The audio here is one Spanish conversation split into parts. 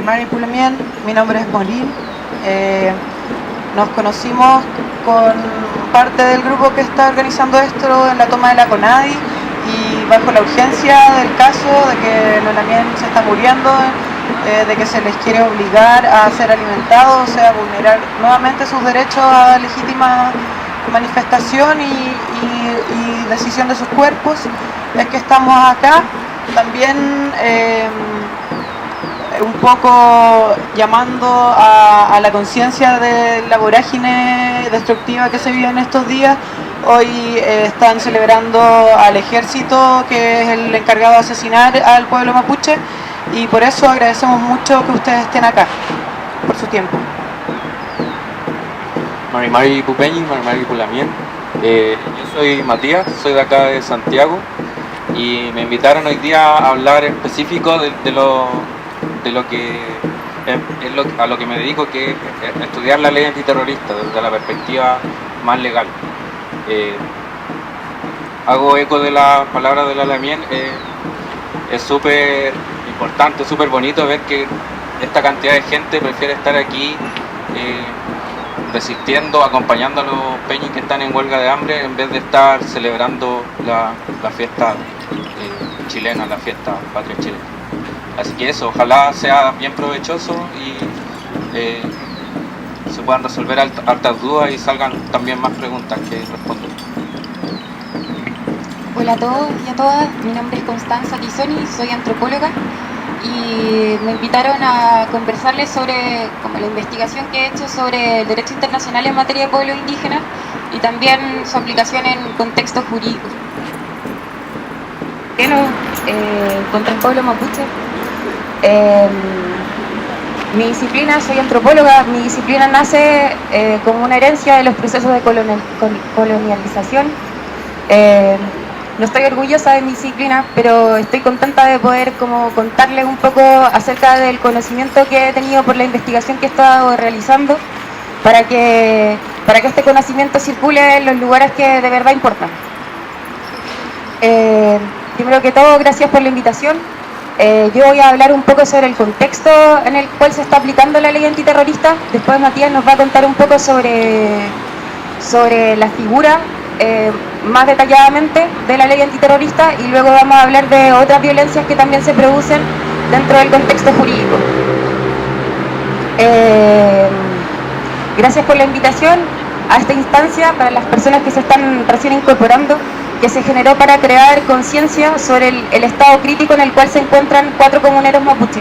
Mari Pulamien, mi nombre es Molín. Nos conocimos con parte del grupo que está organizando esto en la toma de la CONADI y bajo la urgencia del caso de que los Lamien se está muriendo, de que se les quiere obligar a ser alimentados, o sea, vulnerar nuevamente sus derechos a legítima manifestación y decisión de sus cuerpos, es que estamos acá. También un poco llamando a la conciencia de la vorágine destructiva que se vive en estos días. Hoy están celebrando al ejército, que es el encargado de asesinar al pueblo mapuche, y por eso agradecemos mucho que ustedes estén acá, por su tiempo. Mari Pupeñi, Mari Pulamien. Yo soy Matías, soy de acá de Santiago, y me invitaron hoy día a hablar específico de lo que a lo que me dedico, que es estudiar la ley antiterrorista desde la perspectiva más legal. Hago eco de las palabras de la Lamien. Es súper importante, súper bonito ver que esta cantidad de gente prefiere estar aquí resistiendo, acompañando a los peñis que están en huelga de hambre, en vez de estar celebrando la fiesta chilena, la fiesta patria chilena. Así que eso, ojalá sea bien provechoso y se puedan resolver hartas dudas y salgan también más preguntas que responder. Hola a todos y a todas, mi nombre es Constanza Tisoni, soy antropóloga y me invitaron a conversarles sobre la investigación que he hecho sobre el derecho internacional en materia de pueblos indígenas y también su aplicación en contextos jurídicos. Contra el pueblo mapuche. Mi disciplina, soy antropóloga, mi disciplina nace como una herencia de los procesos de colonialización. No estoy orgullosa de mi disciplina, pero estoy contenta de poder contarles un poco acerca del conocimiento que he tenido por la investigación que he estado realizando para que este conocimiento circule en los lugares que de verdad importan. Primero que todo, gracias por la invitación. Yo voy a hablar un poco sobre el contexto en el cual se está aplicando la ley antiterrorista. Después Matías nos va a contar un poco sobre la figura más detalladamente de la ley antiterrorista, y luego vamos a hablar de otras violencias que también se producen dentro del contexto jurídico. Gracias por la invitación a esta instancia para las personas que se están recién incorporando, que se generó para crear conciencia sobre el estado crítico en el cual se encuentran 4 comuneros mapuche.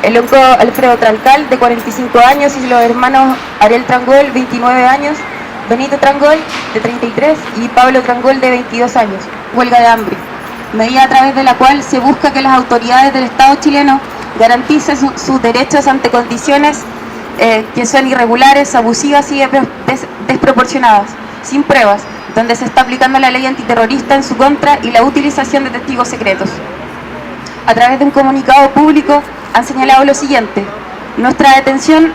El lonco Alfredo Trancal, de 45 años, y los hermanos Ariel Trangol, 29 años, Benito Trangol, de 33, y Pablo Trangol, de 22 años. Huelga de hambre, medida a través de la cual se busca que las autoridades del Estado chileno garanticen sus derechos ante condiciones que son irregulares, abusivas y desproporcionadas, sin pruebas, donde se está aplicando la ley antiterrorista en su contra y la utilización de testigos secretos. A través de un comunicado público han señalado lo siguiente: nuestra detención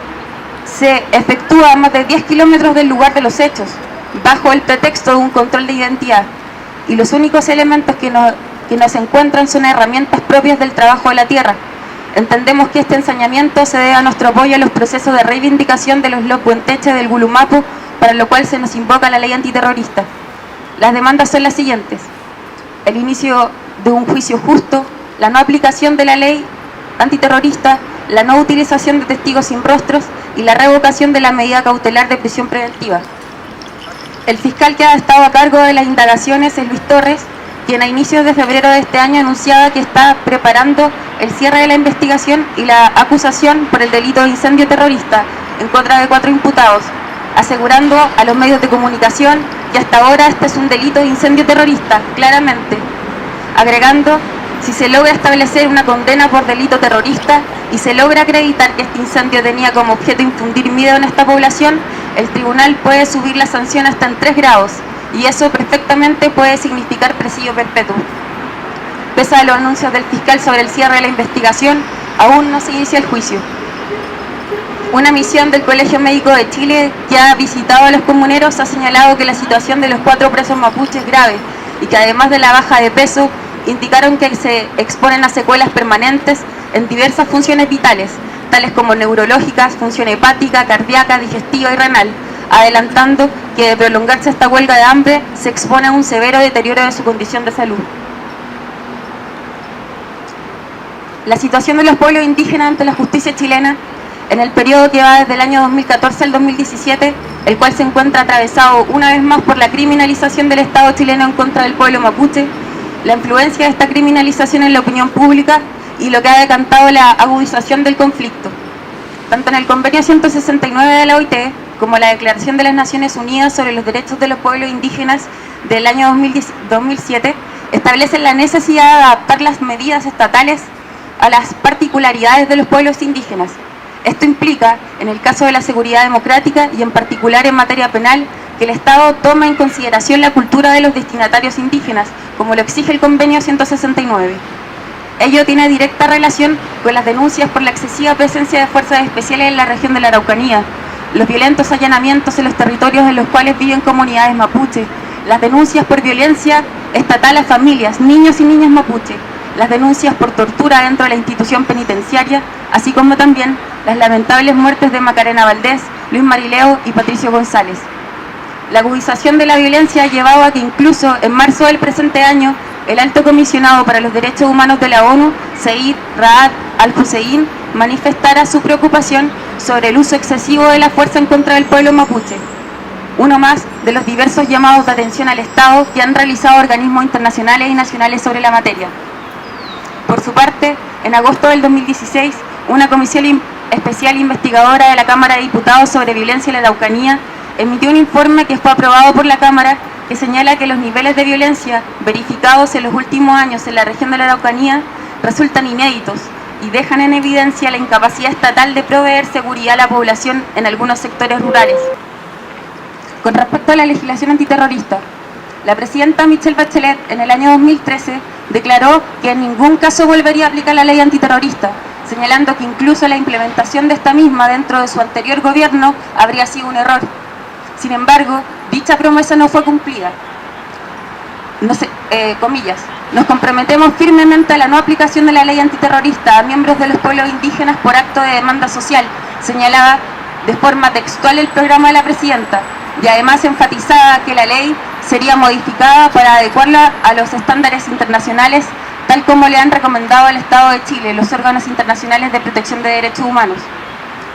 se efectúa a más de 10 kilómetros del lugar de los hechos, bajo el pretexto de un control de identidad, y los únicos elementos que nos encuentran son herramientas propias del trabajo de la tierra. Entendemos que este ensañamiento se debe a nuestro apoyo a los procesos de reivindicación de los lopuenteches del Gulumapu, para lo cual se nos invoca la ley antiterrorista. Las demandas son las siguientes: el inicio de un juicio justo, la no aplicación de la ley antiterrorista, la no utilización de testigos sin rostros y la revocación de la medida cautelar de prisión preventiva. El fiscal que ha estado a cargo de las indagaciones es Luis Torres, quien a inicios de febrero de este año anunciaba que está preparando el cierre de la investigación y la acusación por el delito de incendio terrorista en contra de 4 imputados, asegurando a los medios de comunicación que hasta ahora este es un delito de incendio terrorista, claramente, agregando: si se logra establecer una condena por delito terrorista y se logra acreditar que este incendio tenía como objeto infundir miedo en esta población, el tribunal puede subir la sanción hasta en 3 grados, y eso perfectamente puede significar presidio perpetuo. Pese a los anuncios del fiscal sobre el cierre de la investigación, aún no se inicia el juicio. Una misión del Colegio Médico de Chile, que ha visitado a los comuneros, ha señalado que la situación de los 4 presos mapuches es grave y que además de la baja de peso, indicaron que se exponen a secuelas permanentes en diversas funciones vitales, tales como neurológicas, función hepática, cardíaca, digestiva y renal, adelantando que de prolongarse esta huelga de hambre se expone a un severo deterioro de su condición de salud. La situación de los pueblos indígenas ante la justicia chilena en el periodo que va desde el año 2014 al 2017, el cual se encuentra atravesado una vez más por la criminalización del Estado chileno en contra del pueblo mapuche, la influencia de esta criminalización en la opinión pública y lo que ha decantado la agudización del conflicto. Tanto en el Convenio 169 de la OIT como la Declaración de las Naciones Unidas sobre los Derechos de los Pueblos Indígenas del año 2007 establecen la necesidad de adaptar las medidas estatales a las particularidades de los pueblos indígenas. Esto implica, en el caso de la seguridad democrática y en particular en materia penal, que el Estado tome en consideración la cultura de los destinatarios indígenas, como lo exige el Convenio 169. Ello tiene directa relación con las denuncias por la excesiva presencia de fuerzas especiales en la región de la Araucanía, los violentos allanamientos en los territorios en los cuales viven comunidades mapuche, las denuncias por violencia estatal a familias, niños y niñas mapuche, las denuncias por tortura dentro de la institución penitenciaria, así como también las lamentables muertes de Macarena Valdés, Luis Marileo y Patricio González. La agudización de la violencia ha llevado a que incluso en marzo del presente año, el Alto Comisionado para los Derechos Humanos de la ONU, Zeid Ra'ad al-Hussein, manifestara su preocupación sobre el uso excesivo de la fuerza en contra del pueblo mapuche, uno más de los diversos llamados de atención al Estado que han realizado organismos internacionales y nacionales sobre la materia. Por su parte, en agosto del 2016, una comisión especial investigadora de la Cámara de Diputados sobre violencia en la Araucanía emitió un informe que fue aprobado por la Cámara que señala que los niveles de violencia verificados en los últimos años en la región de la Araucanía resultan inéditos y dejan en evidencia la incapacidad estatal de proveer seguridad a la población en algunos sectores rurales. Con respecto a la legislación antiterrorista, la presidenta Michelle Bachelet en el año 2013 declaró que en ningún caso volvería a aplicar la ley antiterrorista, señalando que incluso la implementación de esta misma dentro de su anterior gobierno habría sido un error. Sin embargo, dicha promesa no fue cumplida. Nos comprometemos firmemente a la no aplicación de la ley antiterrorista a miembros de los pueblos indígenas por acto de demanda social, señalaba de forma textual el programa de la presidenta, y además enfatizaba que la ley sería modificada para adecuarla a los estándares internacionales, tal como le han recomendado al Estado de Chile los órganos internacionales de protección de derechos humanos.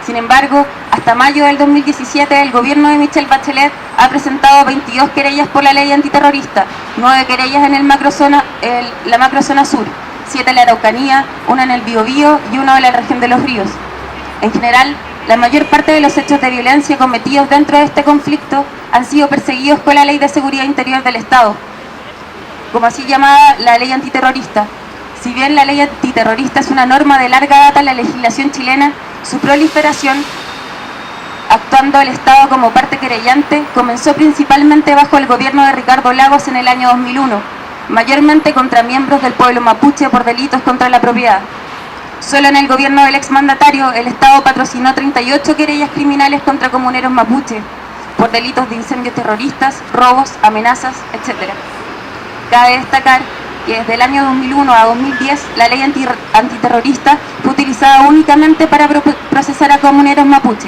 Sin embargo, hasta mayo del 2017, el gobierno de Michelle Bachelet ha presentado 22 querellas por la ley antiterrorista, 9 querellas en la macrozona sur, 7 en la Araucanía, 1 en el Biobío y 1 en la región de los Ríos. En general, la mayor parte de los hechos de violencia cometidos dentro de este conflicto han sido perseguidos con la Ley de Seguridad Interior del Estado, como así llamada la ley antiterrorista. Si bien la ley antiterrorista es una norma de larga data en la legislación chilena, su proliferación, actuando el Estado como parte querellante, comenzó principalmente bajo el gobierno de Ricardo Lagos en el año 2001, mayormente contra miembros del pueblo mapuche por delitos contra la propiedad. Solo en el gobierno del exmandatario, el Estado patrocinó 38 querellas criminales contra comuneros mapuche por delitos de incendios terroristas, robos, amenazas, etc. Cabe destacar que desde el año 2001 a 2010 la ley antiterrorista fue utilizada únicamente para procesar a comuneros mapuche.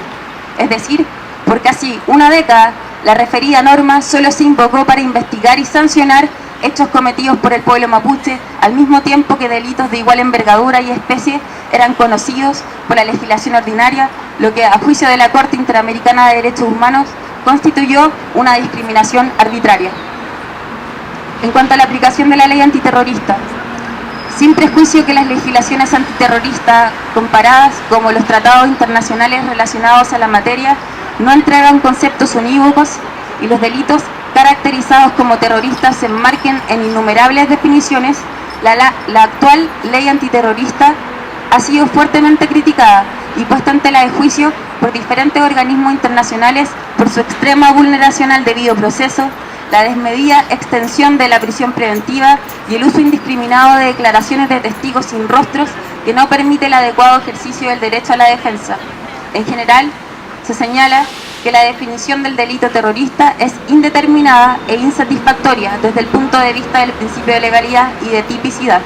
Es decir, por casi una década, la referida norma solo se invocó para investigar y sancionar hechos cometidos por el pueblo mapuche, al mismo tiempo que delitos de igual envergadura y especie eran conocidos por la legislación ordinaria, lo que a juicio de la Corte Interamericana de Derechos Humanos constituyó una discriminación arbitraria. En cuanto a la aplicación de la ley antiterrorista, sin prejuicio que las legislaciones antiterroristas comparadas, como los tratados internacionales relacionados a la materia, no entregan conceptos unívocos y los delitos caracterizados como terroristas se enmarquen en innumerables definiciones, la actual ley antiterrorista ha sido fuertemente criticada y puesta en tela de juicio por diferentes organismos internacionales por su extrema vulneración al debido proceso, la desmedida extensión de la prisión preventiva y el uso indiscriminado de declaraciones de testigos sin rostros que no permite el adecuado ejercicio del derecho a la defensa. En general, se señala que la definición del delito terrorista es indeterminada e insatisfactoria desde el punto de vista del principio de legalidad y de tipicidad.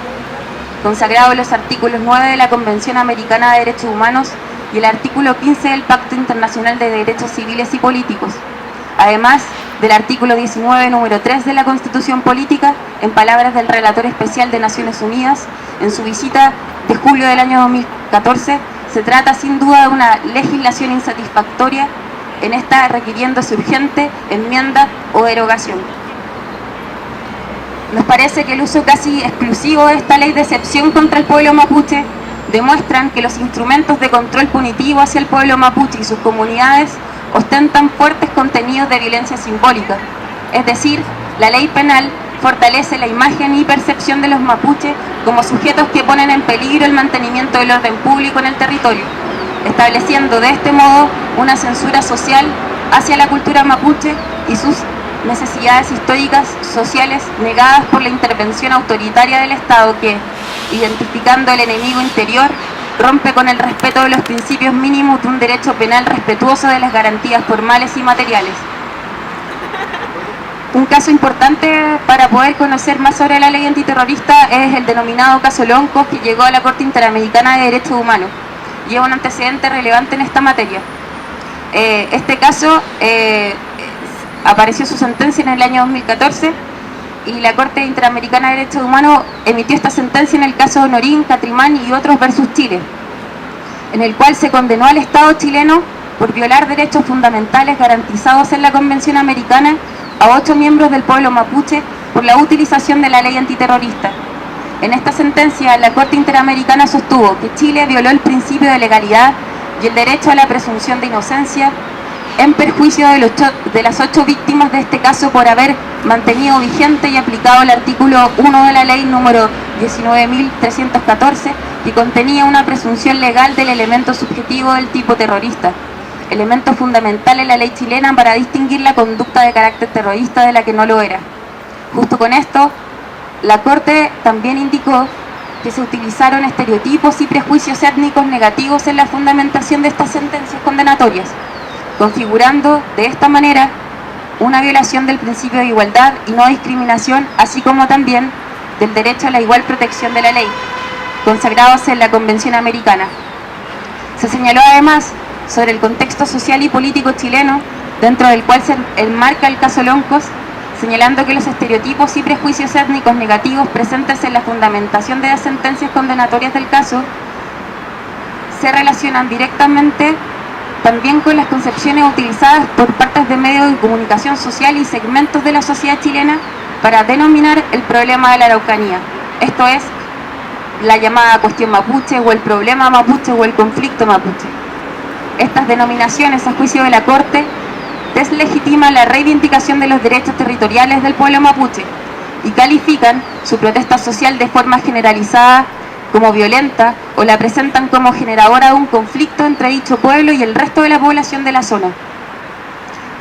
consagrado en los artículos 9 de la Convención Americana de Derechos Humanos y el artículo 15 del Pacto Internacional de Derechos Civiles y Políticos, además del artículo 19, número 3 de la Constitución Política, en palabras del Relator Especial de Naciones Unidas, en su visita de julio del año 2014, se trata sin duda de una legislación insatisfactoria, en esta requiriéndose urgente enmienda o derogación. Nos parece que el uso casi exclusivo de esta ley de excepción contra el pueblo mapuche demuestran que los instrumentos de control punitivo hacia el pueblo mapuche y sus comunidades ostentan fuertes contenidos de violencia simbólica, es decir, la ley penal fortalece la imagen y percepción de los mapuches como sujetos que ponen en peligro el mantenimiento del orden público en el territorio, estableciendo de este modo una censura social hacia la cultura mapuche y sus necesidades históricas, sociales, negadas por la intervención autoritaria del Estado que, identificando el enemigo interior, rompe con el respeto de los principios mínimos de un derecho penal respetuoso de las garantías formales y materiales. Un caso importante para poder conocer más sobre la ley antiterrorista es el denominado caso Loncos, que llegó a la Corte Interamericana de Derechos Humanos. Lleva un antecedente relevante en esta materia. Este caso apareció su sentencia en el año 2014 y la Corte Interamericana de Derechos Humanos emitió esta sentencia en el caso Honorín, Catrimán y otros versus Chile, en el cual se condenó al Estado chileno por violar derechos fundamentales garantizados en la Convención Americana a 8 miembros del pueblo mapuche por la utilización de la ley antiterrorista. En esta sentencia, la Corte Interamericana sostuvo que Chile violó el principio de legalidad y el derecho a la presunción de inocencia en perjuicio de las 8 víctimas de este caso por haber mantenido vigente y aplicado el artículo 1 de la ley número 19.314, que contenía una presunción legal del elemento subjetivo del tipo terrorista, elemento fundamental en la ley chilena para distinguir la conducta de carácter terrorista de la que no lo era. Justo con esto, la Corte también indicó que se utilizaron estereotipos y prejuicios étnicos negativos en la fundamentación de estas sentencias condenatorias, configurando de esta manera una violación del principio de igualdad y no discriminación, así como también del derecho a la igual protección de la ley, consagrados en la Convención Americana. Se señaló además sobre el contexto social y político chileno, dentro del cual se enmarca el caso Loncos, señalando que los estereotipos y prejuicios étnicos negativos presentes en la fundamentación de las sentencias condenatorias del caso se relacionan directamente también con las concepciones utilizadas por partes de medios de comunicación social y segmentos de la sociedad chilena para denominar el problema de la Araucanía, esto es, la llamada cuestión mapuche o el problema mapuche o el conflicto mapuche. Estas denominaciones, a juicio de la Corte, deslegitiman la reivindicación de los derechos territoriales del pueblo mapuche y califican su protesta social de forma generalizada como violenta o la presentan como generadora de un conflicto entre dicho pueblo y el resto de la población de la zona.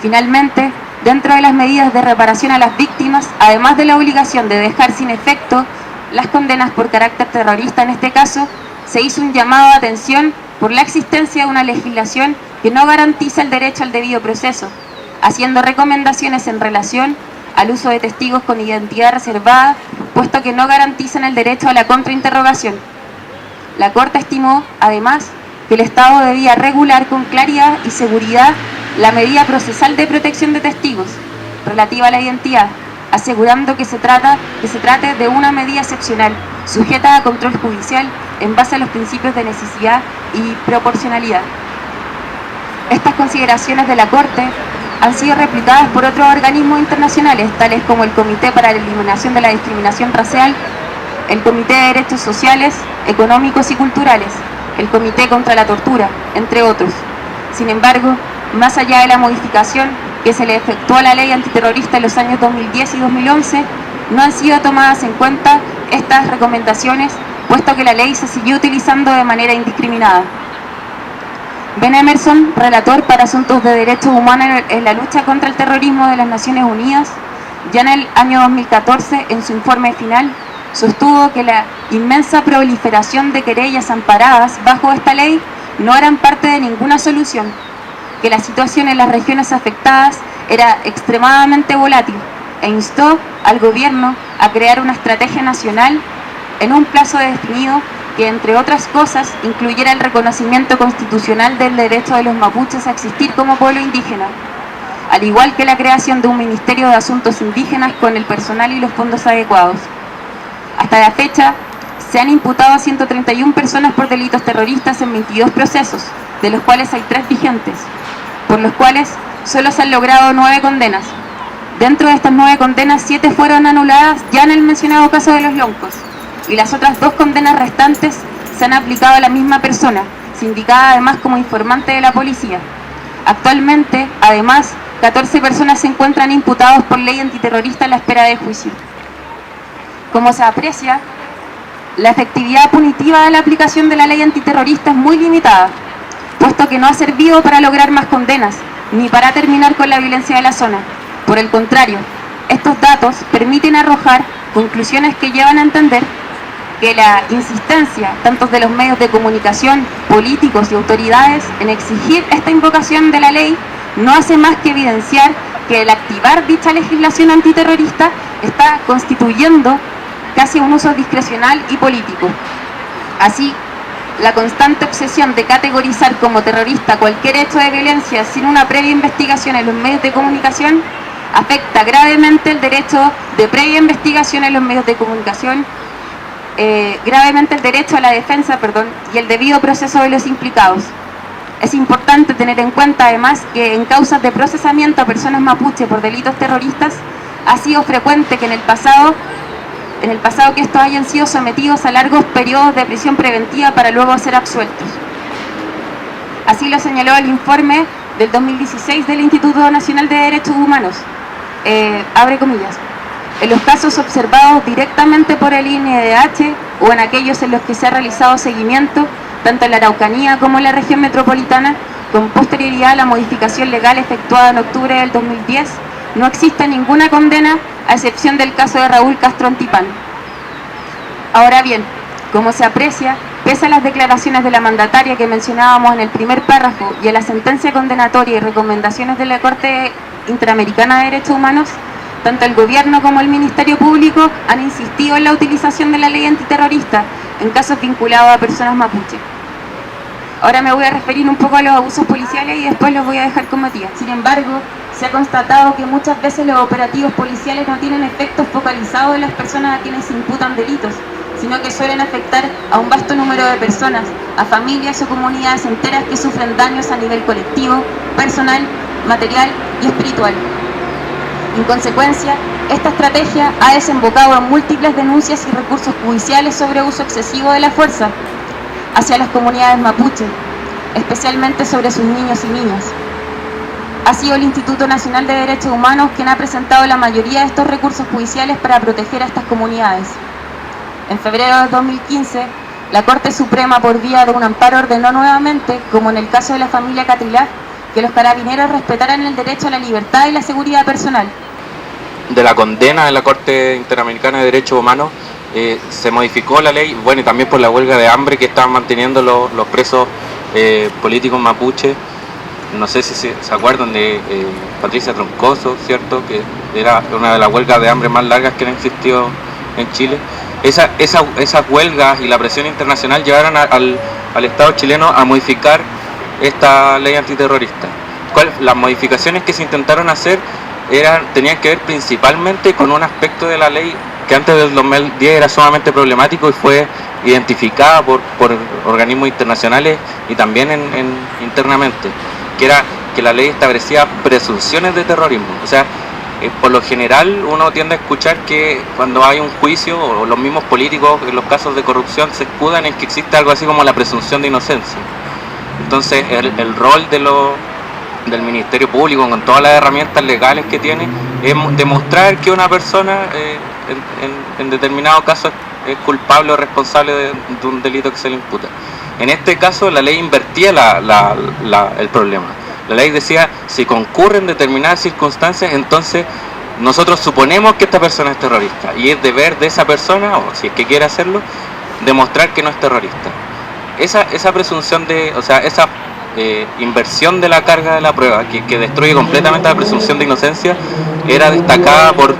Finalmente, dentro de las medidas de reparación a las víctimas, además de la obligación de dejar sin efecto las condenas por carácter terrorista en este caso, se hizo un llamado de atención por la existencia de una legislación que no garantiza el derecho al debido proceso, haciendo recomendaciones en relación al uso de testigos con identidad reservada, puesto que no garantizan el derecho a la contrainterrogación. La Corte estimó, además, que el Estado debía regular con claridad y seguridad la medida procesal de protección de testigos relativa a la identidad, asegurando que se trate de una medida excepcional, sujeta a control judicial en base a los principios de necesidad y proporcionalidad. Estas consideraciones de la Corte han sido replicadas por otros organismos internacionales, tales como el Comité para la Eliminación de la Discriminación Racial, el Comité de Derechos Sociales, Económicos y Culturales, el Comité contra la Tortura, entre otros. Sin embargo, más allá de la modificación que se le efectuó a la ley antiterrorista en los años 2010 y 2011, no han sido tomadas en cuenta estas recomendaciones, puesto que la ley se siguió utilizando de manera indiscriminada. Ben Emerson, relator para asuntos de derechos humanos en la lucha contra el terrorismo de las Naciones Unidas, ya en el año 2014, en su informe final, sostuvo que la inmensa proliferación de querellas amparadas bajo esta ley no eran parte de ninguna solución, que la situación en las regiones afectadas era extremadamente volátil e instó al gobierno a crear una estrategia nacional en un plazo definido que, entre otras cosas, incluyera el reconocimiento constitucional del derecho de los mapuches a existir como pueblo indígena, al igual que la creación de un Ministerio de Asuntos Indígenas con el personal y los fondos adecuados. Hasta la fecha, se han imputado a 131 personas por delitos terroristas en 22 procesos, de los cuales hay 3 vigentes, por los cuales solo se han logrado 9 condenas. Dentro de estas 9 condenas, 7 fueron anuladas ya en el mencionado caso de los Loncos, y las otras 2 condenas restantes se han aplicado a la misma persona, sindicada además como informante de la policía. Actualmente, además, 14 personas se encuentran imputados por ley antiterrorista a la espera de juicio. Como se aprecia, la efectividad punitiva de la aplicación de la ley antiterrorista es muy limitada, puesto que no ha servido para lograr más condenas, ni para terminar con la violencia de la zona. Por el contrario, estos datos permiten arrojar conclusiones que llevan a entender que la insistencia, tanto de los medios de comunicación, políticos y autoridades, en exigir esta invocación de la ley, no hace más que evidenciar que el activar dicha legislación antiterrorista está constituyendo casi un uso discrecional y político. Así, la constante obsesión de categorizar como terrorista cualquier hecho de violencia sin una previa investigación en los medios de comunicación afecta gravemente el derecho de previa investigación en los medios de comunicación, gravemente el derecho a la defensa, y el debido proceso de los implicados. Es importante tener en cuenta además que en causas de procesamiento a personas mapuche por delitos terroristas ha sido frecuente que en el pasado que estos hayan sido sometidos a largos periodos de prisión preventiva para luego ser absueltos. Así lo señaló el informe del 2016 del Instituto Nacional de Derechos Humanos. Abre comillas. En los casos observados directamente por el INDH o en aquellos en los que se ha realizado seguimiento, tanto en la Araucanía como en la región metropolitana, con posterioridad a la modificación legal efectuada en octubre del 2010, no existe ninguna condena, a excepción del caso de Raúl Castro Antipán. Ahora bien, como se aprecia, pese a las declaraciones de la mandataria que mencionábamos en el primer párrafo y a la sentencia condenatoria y recomendaciones de la Corte Interamericana de Derechos Humanos, tanto el gobierno como el Ministerio Público han insistido en la utilización de la ley antiterrorista en casos vinculados a personas mapuche. Ahora me voy a referir un poco a los abusos policiales y después los voy a dejar como tía. Sin embargo, se ha constatado que muchas veces los operativos policiales no tienen efectos focalizados en las personas a quienes se imputan delitos, sino que suelen afectar a un vasto número de personas, a familias o comunidades enteras que sufren daños a nivel colectivo, personal, material y espiritual. En consecuencia, esta estrategia ha desembocado en múltiples denuncias y recursos judiciales sobre uso excesivo de la fuerza hacia las comunidades mapuche, especialmente sobre sus niños y niñas. Ha sido el Instituto Nacional de Derechos Humanos quien ha presentado la mayoría de estos recursos judiciales para proteger a estas comunidades. En febrero de 2015, la Corte Suprema, por vía de un amparo, ordenó nuevamente, como en el caso de la familia Catrilá, que los carabineros respetaran el derecho a la libertad y la seguridad personal. De la condena de la Corte Interamericana de Derechos Humanos, se modificó la ley, bueno, y también por la huelga de hambre que estaban manteniendo los presos políticos mapuche. No sé si se acuerdan de Patricia Troncoso, ¿cierto? Que era una de las huelgas de hambre más largas que han existido en Chile. Esas huelgas y la presión internacional llevaron al Estado chileno a modificar esta ley antiterrorista. Las modificaciones que se intentaron hacer tenían que ver principalmente con un aspecto de la ley que antes del 2010 era sumamente problemático y fue identificada por organismos internacionales y también internamente, que era que la ley establecía presunciones de terrorismo. O sea, por lo general uno tiende a escuchar que cuando hay un juicio, o los mismos políticos en los casos de corrupción se escudan en que existe algo así como la presunción de inocencia. Entonces el rol del Ministerio Público, con todas las herramientas legales que tiene, es demostrar que una persona en determinado caso es culpable o responsable de un delito que se le imputa. En este caso la ley invertía el problema. La ley decía, si concurren determinadas circunstancias, entonces nosotros suponemos que esta persona es terrorista, y es deber de esa persona, o si es que quiere hacerlo, demostrar que no es terrorista. Esa presunción esa inversión de la carga de la prueba, que destruye completamente la presunción de inocencia, era destacada por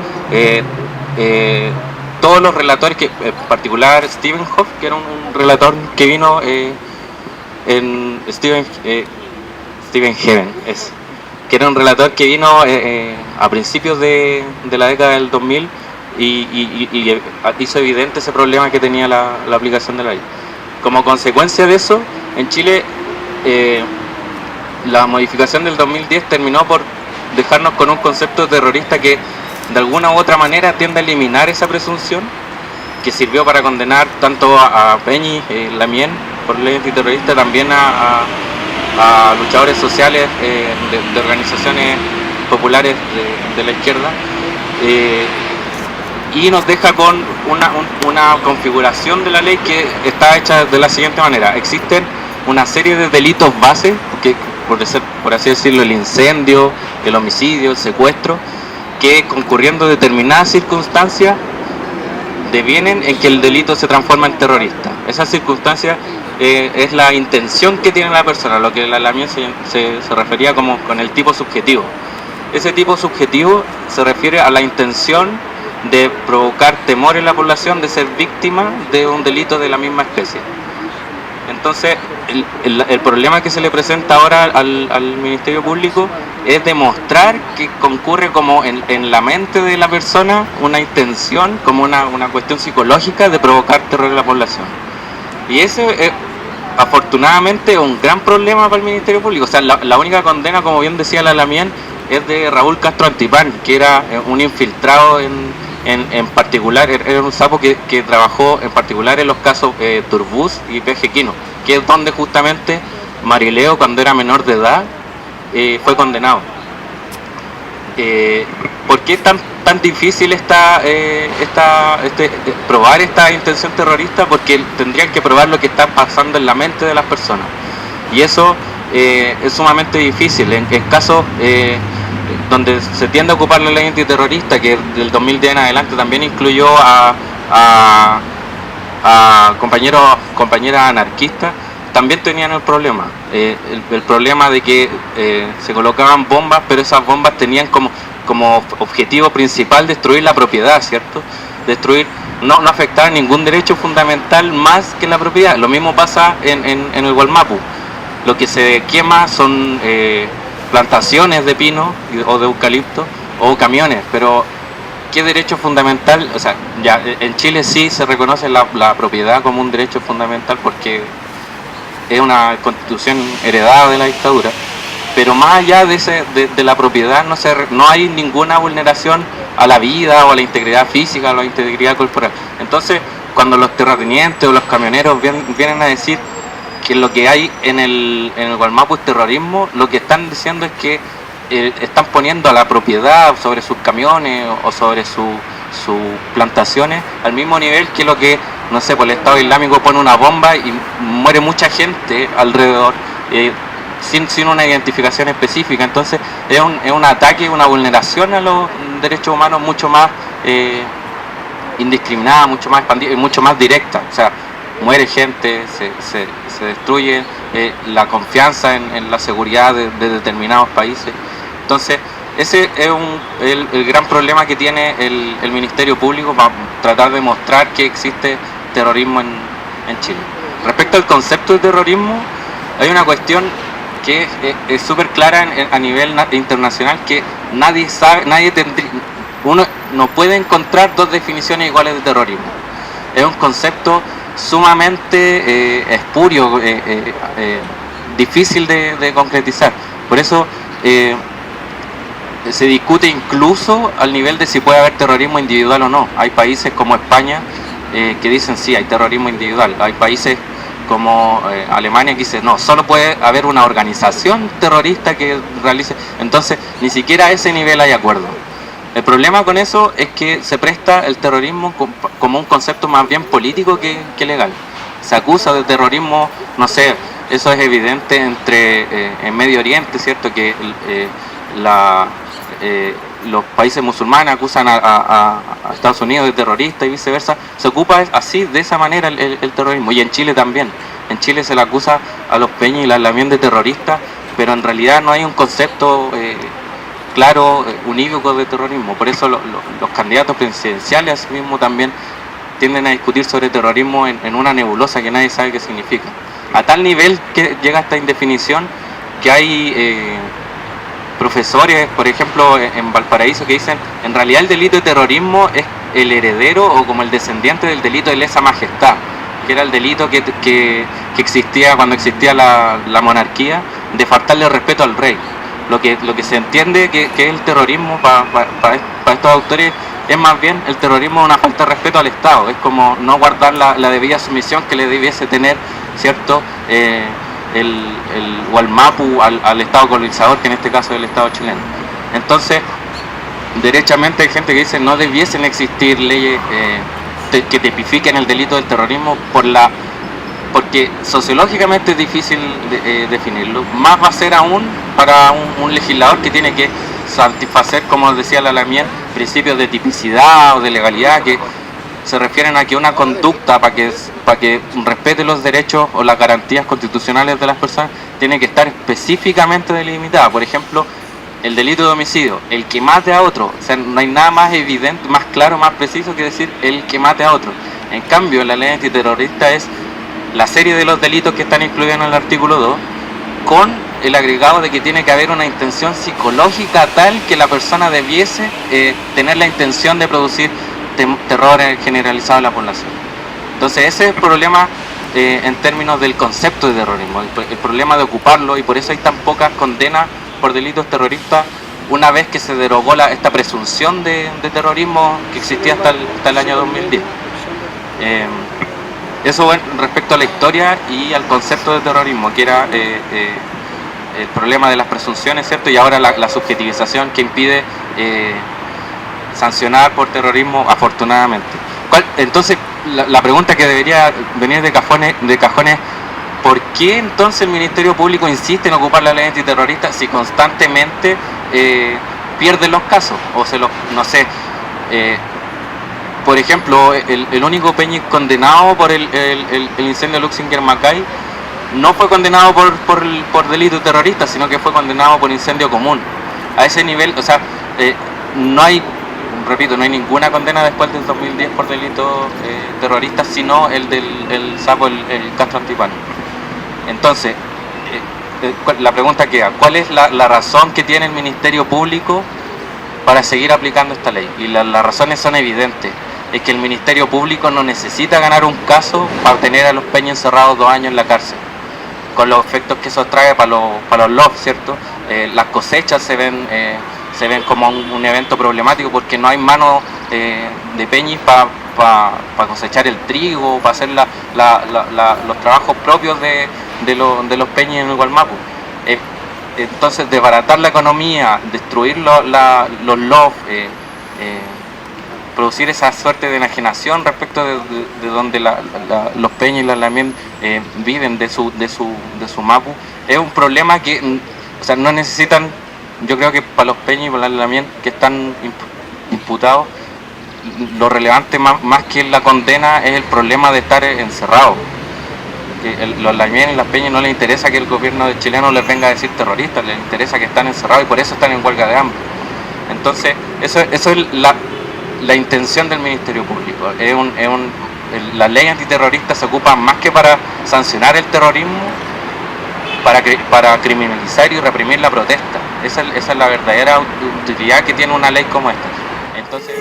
todos los relatores, que en particular Stephen Hoff, que era un relator que vino en Stephen Heaven, que era un relator que vino a principios de la década del 2000 y hizo evidente ese problema que tenía la aplicación de la ley. Como consecuencia de eso, en Chile la modificación del 2010 terminó por dejarnos con un concepto terrorista que de alguna u otra manera tiende a eliminar esa presunción, que sirvió para condenar tanto a Peñi, Lamien por ley antiterrorista, también a luchadores sociales de organizaciones populares de la izquierda, y nos deja con una configuración de la ley que está hecha de la siguiente manera. Existen una serie de delitos base, que por así decirlo, el incendio, el homicidio, el secuestro, que concurriendo determinadas circunstancias devienen en que el delito se transforma en terrorista. Esa circunstancia es la intención que tiene la persona, lo que la Lamien se refería como con el tipo subjetivo. Ese tipo subjetivo se refiere a la intención de provocar temor en la población, de ser víctima de un delito de la misma especie. Entonces, el problema que se le presenta ahora al Ministerio Público es demostrar que concurre como en la mente de la persona una intención, como una cuestión psicológica de provocar terror en la población. Y ese es, afortunadamente, un gran problema para el Ministerio Público. O sea, la única condena, como bien decía la Lamien, es de Raúl Castro Antipán, que era un infiltrado en particular, era un sapo que trabajó en particular en los casos Turbus y P.G. Quino, que es donde justamente Marileo, cuando era menor de edad, fue condenado. ¿Por qué es tan difícil probar esta intención terrorista? Porque tendrían que probar lo que está pasando en la mente de las personas, y eso es sumamente difícil. En casos donde se tiende a ocupar la ley antiterrorista, que del 2010 en adelante también incluyó a compañeras anarquistas, también tenían el problema. El problema de que se colocaban bombas, pero esas bombas tenían como objetivo principal destruir la propiedad, ¿cierto? No afectar ningún derecho fundamental más que la propiedad. Lo mismo pasa en el Gualmapu. Lo que se quema son plantaciones de pino o de eucalipto o camiones, pero ¿qué derecho fundamental? O sea, ya en Chile sí se reconoce la propiedad como un derecho fundamental porque es una constitución heredada de la dictadura, pero más allá de la propiedad no hay ninguna vulneración a la vida o a la integridad física o a la integridad corporal. Entonces, cuando los terratenientes o los camioneros vienen a decir que lo que hay en el Gualmapu es terrorismo, lo que están diciendo es que están poniendo a la propiedad sobre sus camiones o sobre sus plantaciones al mismo nivel que lo que, no sé, por el Estado Islámico pone una bomba y muere mucha gente alrededor sin una identificación específica. Entonces es un ataque, una vulneración a los derechos humanos mucho más indiscriminada, mucho más expandida y mucho más directa. O sea, muere gente, se destruye la confianza en la seguridad de determinados países. Entonces, ese es el gran problema que tiene el Ministerio Público para tratar de mostrar que existe terrorismo en Chile. Respecto al concepto de terrorismo, hay una cuestión que es súper clara a nivel internacional, que uno no puede encontrar dos definiciones iguales de terrorismo. Es un concepto sumamente espurio, difícil de concretizar. Por eso se discute incluso al nivel de si puede haber terrorismo individual o no. Hay países como España que dicen sí, hay terrorismo individual. Hay países como Alemania que dice no, solo puede haber una organización terrorista que realice. Entonces ni siquiera a ese nivel hay acuerdo. El problema con eso es que se presta el terrorismo como un concepto más bien político que legal. Se acusa de terrorismo, no sé, eso es evidente en Medio Oriente, ¿cierto? Que los países musulmanes acusan a Estados Unidos de terrorista y viceversa. Se ocupa así, de esa manera, el terrorismo. Y en Chile también. En Chile se le acusa a los Peñi y la Lamien de terroristas, pero en realidad no hay un concepto claro, unívoco de terrorismo. Por eso los candidatos presidenciales mismo también tienden a discutir sobre terrorismo en una nebulosa que nadie sabe qué significa. A tal nivel que llega esta indefinición que hay profesores, por ejemplo, en Valparaíso, que dicen, en realidad el delito de terrorismo es el heredero o como el descendiente del delito de lesa majestad, que era el delito que existía cuando existía la monarquía, de faltarle respeto al rey. Lo que se entiende que es el terrorismo para estos autores es más bien el terrorismo una falta de respeto al Estado, es como no guardar la debida sumisión que le debiese tener, ¿cierto?, el Gualmapu al Estado colonizador, que en este caso es el Estado chileno. Entonces, derechamente hay gente que dice no debiesen existir leyes que tipifiquen el delito del terrorismo porque sociológicamente es difícil definirlo. Más va a ser aún para un legislador que tiene que satisfacer, como decía la Lamien, principios de tipicidad o de legalidad que se refieren a que una conducta para que respete los derechos o las garantías constitucionales de las personas tiene que estar específicamente delimitada. Por ejemplo, el delito de homicidio, el que mate a otro, o sea, no hay nada más evidente, más claro, más preciso que decir el que mate a otro. En cambio, la ley antiterrorista es la serie de los delitos que están incluidos en el artículo 2, con el agregado de que tiene que haber una intención psicológica tal que la persona debiese tener la intención de producir terror generalizado en la población. Entonces ese es el problema en términos del concepto de terrorismo, el problema de ocuparlo, y por eso hay tan pocas condenas por delitos terroristas una vez que se derogó esta presunción de terrorismo que existía hasta el año 2010. Eso bueno, respecto a la historia y al concepto de terrorismo, que era el problema de las presunciones, ¿cierto? Y ahora la subjetivización que impide sancionar por terrorismo, afortunadamente. Entonces, la pregunta que debería venir de cajón es, ¿por qué entonces el Ministerio Público insiste en ocupar la ley antiterrorista si constantemente pierden los casos? O no sé, por ejemplo, el único Peñi condenado por el incendio de Luxinger Macay no fue condenado por delito terrorista, sino que fue condenado por incendio común. A ese nivel, o sea, no hay ninguna condena después del 2010 por delito terrorista, sino el del sapo, el Castro Antipano. Entonces, la pregunta queda, ¿cuál es la razón que tiene el Ministerio Público para seguir aplicando esta ley? Y las razones son evidentes. Es que el Ministerio Público no necesita ganar un caso para tener a los Peña encerrados 2 años en la cárcel, con los efectos que eso trae para los LOF, ¿cierto? Las cosechas se ven como un evento problemático porque no hay mano de Peñis para cosechar el trigo, para hacer los trabajos propios de los Peñis en el Gualmapu. Entonces, desbaratar la economía, destruir los LOF, producir esa suerte de enajenación respecto de donde los Peña y la Lamien viven de su Mapu, es un problema que, o sea, no necesitan. Yo creo que para los Peña y para la Lamien que están imputados, lo relevante más que la condena es el problema de estar encerrados. Los Lamien y las Peña no les interesa que el gobierno chileno les venga a decir terroristas, les interesa que están encerrados y por eso están en huelga de hambre. Entonces, eso es la intención del Ministerio Público. La ley antiterrorista se ocupa más que para sancionar el terrorismo, para criminalizar y reprimir la protesta. Esa es la verdadera utilidad que tiene una ley como esta. Entonces